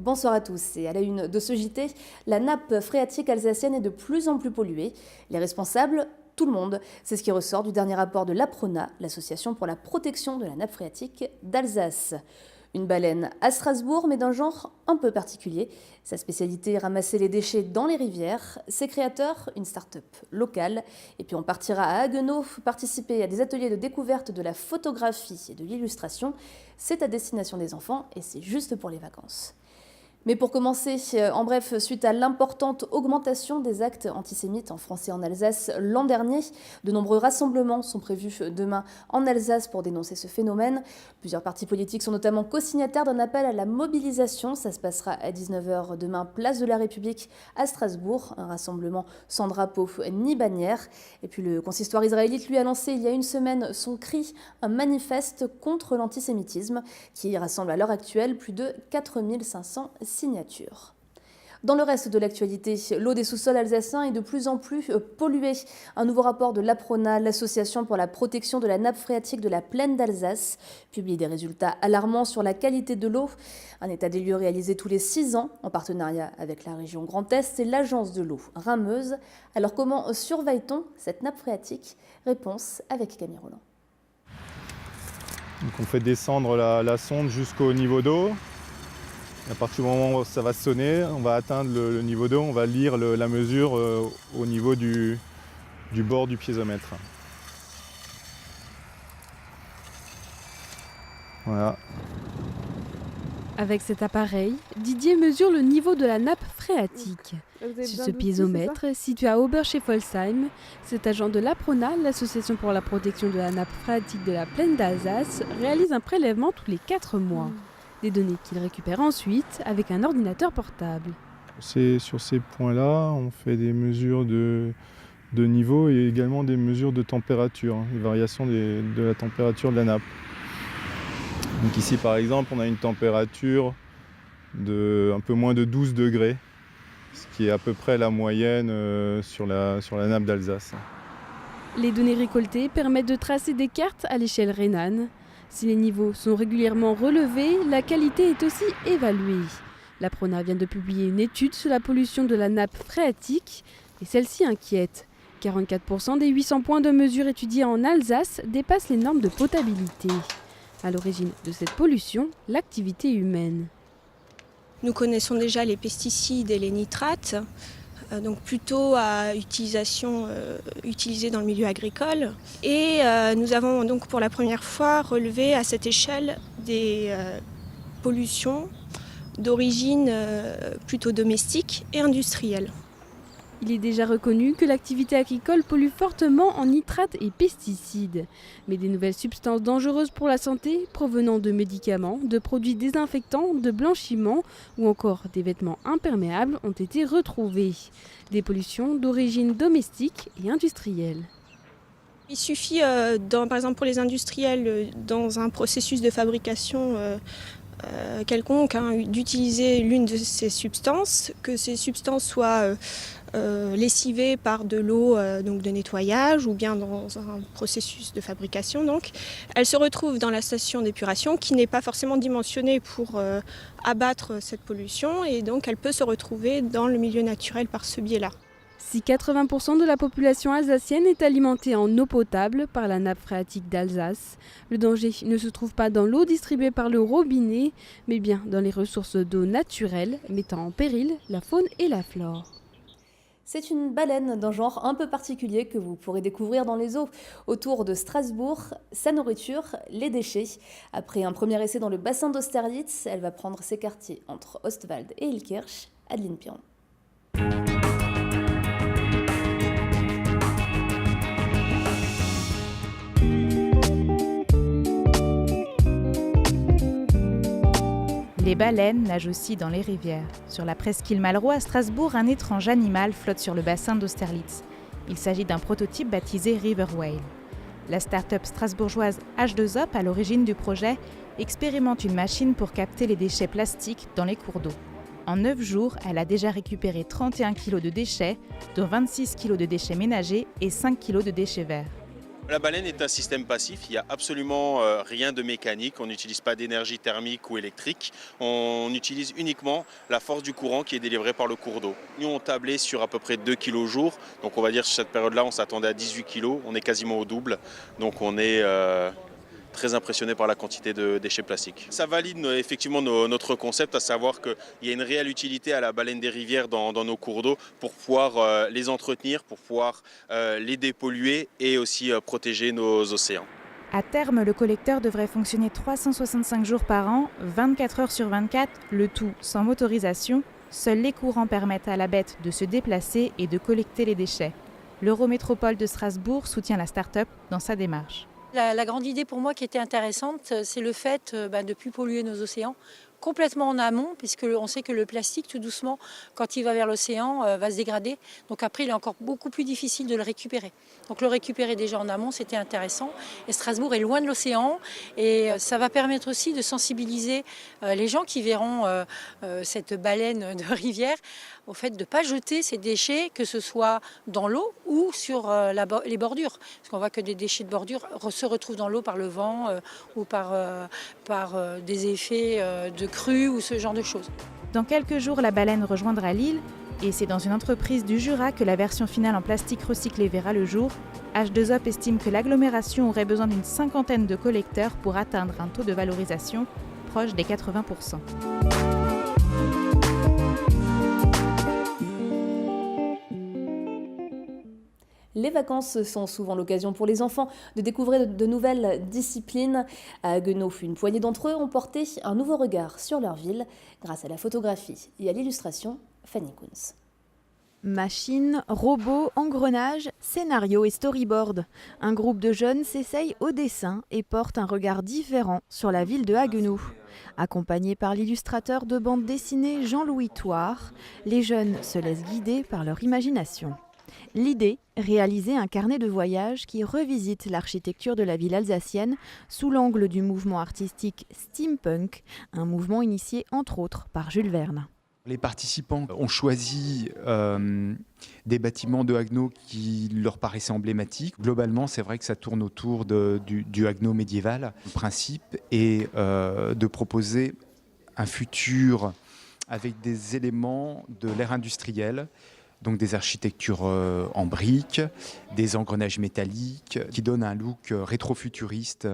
Bonsoir à tous. Et à la une de ce JT, la nappe phréatique alsacienne est de plus en plus polluée. Les responsables, tout le monde. C'est ce qui ressort du dernier rapport de l'APRONA, l'Association pour la protection de la nappe phréatique d'Alsace. Une baleine à Strasbourg, mais d'un genre un peu particulier. Sa spécialité, ramasser les déchets dans les rivières. Ses créateurs, une start-up locale. Et puis on partira à Haguenau, participer à des ateliers de découverte de la photographie et de l'illustration. C'est à destination des enfants et c'est juste pour les vacances. Mais pour commencer, en bref, suite à l'importante augmentation des actes antisémites en France et en Alsace l'an dernier, de nombreux rassemblements sont prévus demain en Alsace pour dénoncer ce phénomène. Plusieurs partis politiques sont notamment co-signataires d'un appel à la mobilisation. Ça se passera à 19h demain, place de la République à Strasbourg. Un rassemblement sans drapeau ni bannière. Et puis le consistoire israélite lui a lancé il y a une semaine son cri, un manifeste contre l'antisémitisme qui rassemble à l'heure actuelle plus de 4500 signatures. Dans le reste de l'actualité, l'eau des sous-sols alsaciens est de plus en plus polluée. Un nouveau rapport de l'APRONA, l'Association pour la protection de la nappe phréatique de la plaine d'Alsace, publie des résultats alarmants sur la qualité de l'eau. Un état des lieux réalisé tous les 6 ans en partenariat avec la région Grand Est et l'agence de l'eau Rameuse. Alors comment surveille-t-on cette nappe phréatique? Réponse avec Camille Roland. Donc on fait descendre la sonde jusqu'au niveau d'eau. À partir du moment où ça va sonner, on va atteindre le niveau d'eau, on va lire la mesure au niveau du bord du piézomètre. Voilà. Avec cet appareil, Didier mesure le niveau de la nappe phréatique. Sur ce piézomètre, situé à Oberscheffolsheim, cet agent de l'APRONA, l'Association pour la protection de la nappe phréatique de la plaine d'Alsace, réalise un prélèvement tous les 4 mois. Des données qu'il récupère ensuite avec un ordinateur portable. Sur ces points-là, on fait des mesures de niveau et également des mesures de température, des variations de la température de la nappe. Donc ici par exemple, on a une température de un peu moins de 12 degrés, ce qui est à peu près la moyenne sur la nappe d'Alsace. Les données récoltées permettent de tracer des cartes à l'échelle rhénane. Si les niveaux sont régulièrement relevés, la qualité est aussi évaluée. L'APRONA vient de publier une étude sur la pollution de la nappe phréatique et celle-ci inquiète. 44% des 800 points de mesure étudiés en Alsace dépassent les normes de potabilité. À l'origine de cette pollution, l'activité humaine. Nous connaissons déjà les pesticides et les nitrates, donc plutôt à utilisés dans le milieu agricole. Et nous avons donc pour la première fois relevé à cette échelle des pollutions d'origine plutôt domestique et industrielle. Il est déjà reconnu que l'activité agricole pollue fortement en nitrates et pesticides. Mais des nouvelles substances dangereuses pour la santé, provenant de médicaments, de produits désinfectants, de blanchiment ou encore des vêtements imperméables ont été retrouvées. Des pollutions d'origine domestique et industrielle. Il suffit, par exemple pour les industriels, dans un processus de fabrication quelconque, d'utiliser l'une de ces substances, que ces substances soient lessivées par de l'eau de nettoyage ou bien dans un processus de fabrication. Donc, elles se retrouvent dans la station d'épuration qui n'est pas forcément dimensionnée pour abattre cette pollution et donc elle peut se retrouver dans le milieu naturel par ce biais-là. Si 80% de la population alsacienne est alimentée en eau potable par la nappe phréatique d'Alsace, le danger ne se trouve pas dans l'eau distribuée par le robinet, mais bien dans les ressources d'eau naturelles, mettant en péril la faune et la flore. C'est une baleine d'un genre un peu particulier que vous pourrez découvrir dans les eaux autour de Strasbourg. Sa nourriture, les déchets. Après un premier essai dans le bassin d'Austerlitz, elle va prendre ses quartiers entre Ostwald et Illkirch. Adeline Piron. Les baleines nagent aussi dans les rivières. Sur la presqu'île Malraux à Strasbourg, un étrange animal flotte sur le bassin d'Austerlitz. Il s'agit d'un prototype baptisé River Whale. La start-up strasbourgeoise H2OP, à l'origine du projet, expérimente une machine pour capter les déchets plastiques dans les cours d'eau. En 9 jours, elle a déjà récupéré 31 kg de déchets, dont 26 kg de déchets ménagers et 5 kg de déchets verts. La baleine est un système passif, il n'y a absolument rien de mécanique, on n'utilise pas d'énergie thermique ou électrique, on utilise uniquement la force du courant qui est délivrée par le cours d'eau. Nous on tablait sur à peu près 2 kg jour, donc on va dire sur cette période-là on s'attendait à 18 kg, on est quasiment au double, donc on est très impressionné par la quantité de déchets plastiques. Ça valide effectivement notre concept, à savoir qu'il y a une réelle utilité à la baleine des rivières dans nos cours d'eau pour pouvoir les entretenir, pour pouvoir les dépolluer et aussi protéger nos océans. À terme, le collecteur devrait fonctionner 365 jours par an, 24 heures sur 24, le tout sans motorisation. Seuls les courants permettent à la bête de se déplacer et de collecter les déchets. L'Eurométropole de Strasbourg soutient la start-up dans sa démarche. La grande idée pour moi qui était intéressante, c'est le fait de ne plus polluer nos océans complètement en amont, puisqu'on sait que le plastique, tout doucement, quand il va vers l'océan, va se dégrader. Donc après, il est encore beaucoup plus difficile de le récupérer. Donc le récupérer déjà en amont, c'était intéressant. Et Strasbourg est loin de l'océan et ça va permettre aussi de sensibiliser les gens qui verront cette baleine de rivière au fait de ne pas jeter ces déchets, que ce soit dans l'eau ou sur les bordures. Parce qu'on voit que des déchets de bordure se retrouvent dans l'eau par le vent ou par des effets de crue ou ce genre de choses. Dans quelques jours, la baleine rejoindra l'île et c'est dans une entreprise du Jura que la version finale en plastique recyclé verra le jour. H2OP estime que l'agglomération aurait besoin d'une 50aine de collecteurs pour atteindre un taux de valorisation proche des 80%. Les vacances sont souvent l'occasion pour les enfants de découvrir de nouvelles disciplines. À Haguenau, une poignée d'entre eux ont porté un nouveau regard sur leur ville grâce à la photographie et à l'illustration. Fanny Kunz. Machines, robots, engrenages, scénarios et storyboard. Un groupe de jeunes s'essaye au dessin et porte un regard différent sur la ville de Haguenau. Accompagnés par l'illustrateur de bande dessinée Jean-Louis Thouard, les jeunes se laissent guider par leur imagination. L'idée, réaliser un carnet de voyage qui revisite l'architecture de la ville alsacienne sous l'angle du mouvement artistique steampunk, un mouvement initié entre autres par Jules Verne. Les participants ont choisi des bâtiments de Haguenau qui leur paraissaient emblématiques. Globalement, c'est vrai que ça tourne autour du Haguenau médiéval. Le principe est de proposer un futur avec des éléments de l'ère industrielle, donc des architectures en briques, des engrenages métalliques qui donnent un look rétro-futuriste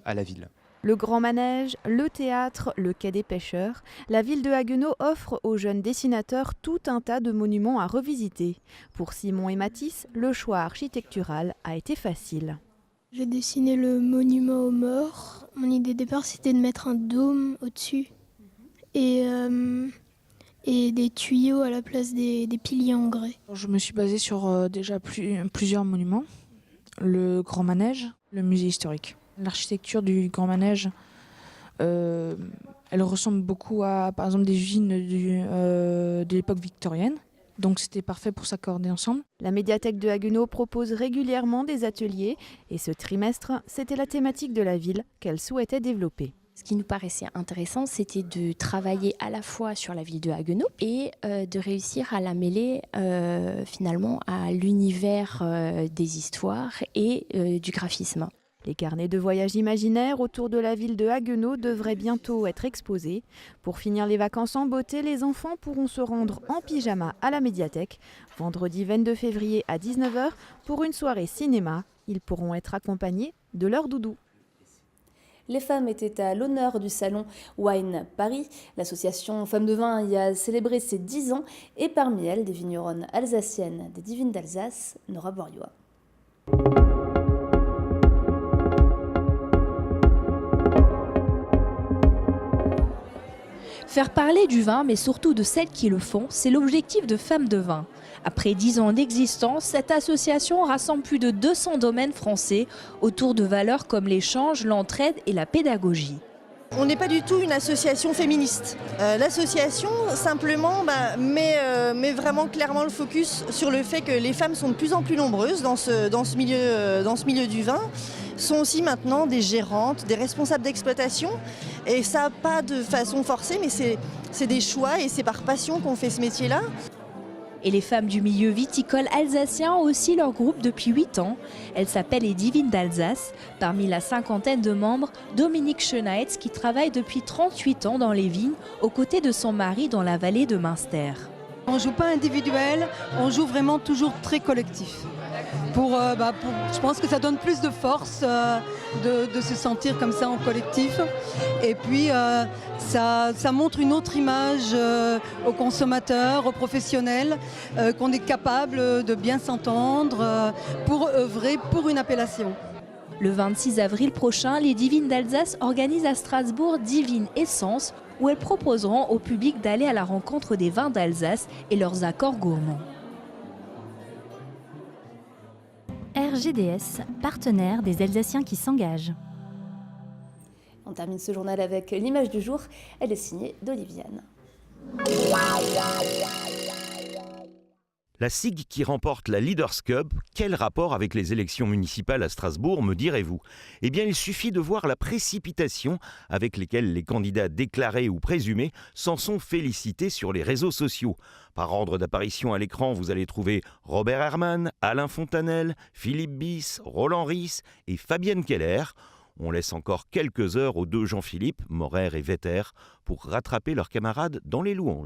à la ville. Le grand manège, le théâtre, le quai des pêcheurs, la ville de Haguenau offre aux jeunes dessinateurs tout un tas de monuments à revisiter. Pour Simon et Mathis, le choix architectural a été facile. J'ai dessiné le monument aux morts. Mon idée de départ, c'était de mettre un dôme au-dessus et des tuyaux à la place des piliers en grès. Je me suis basée sur déjà plusieurs monuments. Le grand manège, le musée historique. L'architecture du grand manège, elle ressemble beaucoup à, par exemple, des usines de l'époque victorienne. Donc c'était parfait pour s'accorder ensemble. La médiathèque de Haguenau propose régulièrement des ateliers et ce trimestre, c'était la thématique de la ville qu'elle souhaitait développer. Ce qui nous paraissait intéressant, c'était de travailler à la fois sur la ville de Haguenau et de réussir à la mêler finalement à l'univers des histoires et du graphisme. Les carnets de voyage imaginaires autour de la ville de Haguenau devraient bientôt être exposés. Pour finir les vacances en beauté, les enfants pourront se rendre en pyjama à la médiathèque vendredi 22 février à 19h pour une soirée cinéma. Ils pourront être accompagnés de leur doudou. Les femmes étaient à l'honneur du salon Wine Paris. L'association Femmes de Vin y a célébré ses 10 ans et parmi elles, des vigneronnes alsaciennes des Divines d'Alsace, Nora Boriois. Faire parler du vin, mais surtout de celles qui le font, c'est l'objectif de Femmes de Vin. Après 10 ans d'existence, cette association rassemble plus de 200 domaines français autour de valeurs comme l'échange, l'entraide et la pédagogie. On n'est pas du tout une association féministe. L'association, simplement, met vraiment clairement le focus sur le fait que les femmes sont de plus en plus nombreuses dans ce milieu du vin, sont aussi maintenant des gérantes, des responsables d'exploitation. Et ça, pas de façon forcée, mais c'est des choix et c'est par passion qu'on fait ce métier-là. Et les femmes du milieu viticole alsacien ont aussi leur groupe depuis 8 ans. Elles s'appellent les Divines d'Alsace. Parmi la cinquantaine de membres, Dominique Schöneitz qui travaille depuis 38 ans dans les vignes aux côtés de son mari dans la vallée de Münster. On ne joue pas individuel, on joue vraiment toujours très collectif. Je pense que ça donne plus de force de se sentir comme ça en collectif. Et puis ça montre une autre image aux consommateurs, aux professionnels, qu'on est capable de bien s'entendre pour œuvrer pour une appellation. Le 26 avril prochain, les Divines d'Alsace organisent à Strasbourg Divine Essence, où elles proposeront au public d'aller à la rencontre des vins d'Alsace et leurs accords gourmands. RGDS, partenaire des Alsaciens qui s'engagent. On termine ce journal avec l'image du jour. Elle est signée d'Oliviane. La SIG qui remporte la Leaders Cup, quel rapport avec les élections municipales à Strasbourg, me direz-vous ? Eh bien, il suffit de voir la précipitation avec laquelle les candidats déclarés ou présumés s'en sont félicités sur les réseaux sociaux. Par ordre d'apparition à l'écran, vous allez trouver Robert Herrmann, Alain Fontanel, Philippe Bis, Roland Ries et Fabienne Keller. On laisse encore quelques heures aux deux Jean-Philippe, Morer et Vetter, pour rattraper leurs camarades dans les louanges.